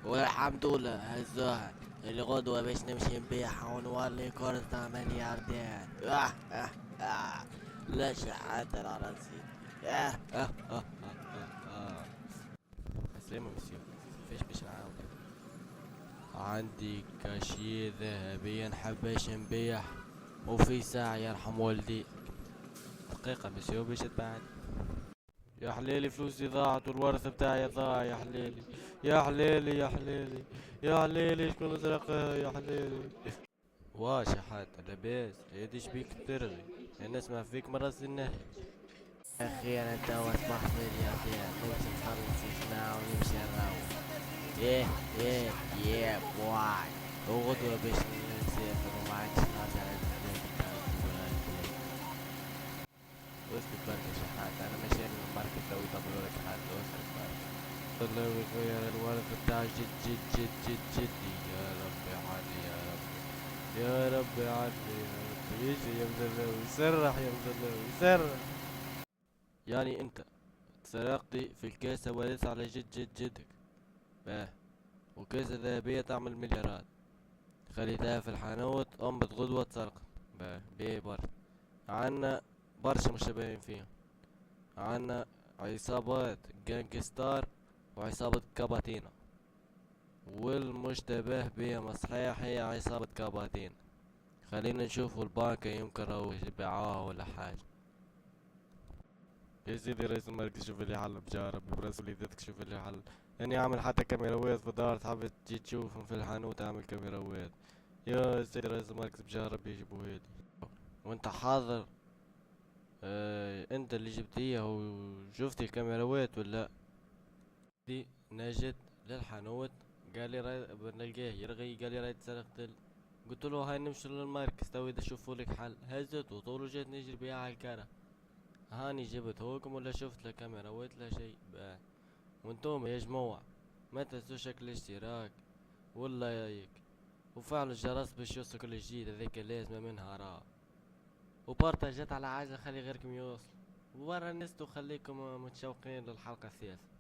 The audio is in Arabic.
والحمد لله هالزهر الغدوة باش نمشي نبيعها ونولي كرة ملياردير. لا شحات على راسي. السلام مسيو، كيفاش باش نعاونك؟ عندي كاشير ذهبي نحبش نبيع، وفي ساعة يرحم والدي. دقيقة مسيو باش تباعني. يا حليلي فلوسي ضاعت والورث بتاعي ضاع، يا حليلي يا حليلي يا حليلي يا حليلي، شكون سرقها يا حليلي؟ واش يا حاج لاباس؟ هادي بيك ترغي؟ انا اسمع فيك مرة النهي. اخي انا توا اصبحت ملياردير، نمشي نخلص الجماعة ونمشي نروح. ايه ايه يا بواي، وغدوة باش نسافر وما عادش نرجع للبلاد بتاعتي. اسكت برك يا شحات، انا ماشي الماركت لو يطبلوا لك حد. اسكت برك. الله يخويا الورث بتاع جد جد جد جد جدي، يا ربي عدلي يا ربي، يا ربي عدلي يا ربي. ايش يا مزلاوي سرح يا مزلاوي سرح. يعني انت سرقتي في الكاسة ورث على جد جد جدك، اه، وكاسة ذهبية تعمل مليارات، خليتها في الحانوت أمة غدوة سرقت. بيه برا عنا برشا مشتبهين فيهم. عنا عصابات جانجستار وعصابة كاباتينا، والمشتبه بهم صحيح هي عصابة كاباتينا. خلينا نشوفوا البنك يمكن راهو يبيعوها ولا حاجة. يا سيدي رئيس المركز شوف اللي حل بجارب براس وليدتك، شوف اللي حل. يعني اعمل حتى كاميراوات في الدار، تحب تجي تشوفهم في الحانوت اعمل كاميراوات. يا سيدي رئيس المركز بجارب يجيبوا هادي وانت حاضر. انت اللي جبتيها وشفتي الكاميراوات ولا؟ دي نجد للحانوت، قال لي راي بنلقاه يرغي، قال لي راي تسرقت. قلت له هاي نمشي للمركز تو اذا شوفوا لك حل. هزت وطول جيت نجري بيها على الكرة. هاني جبت هوكم ولا شفت لا كاميراوات لا شيء. وانتم يا جماعة ما تنسوا شكل الاشتراك واللايك وفعلوا الجرس باش يوصلكوا الجديد هذيك اللازمة منها راه، وبارتاجات على عاجل خلي غيركم يوصل ورا الناس، وخليكم متشوقين للحلقة الثالثة.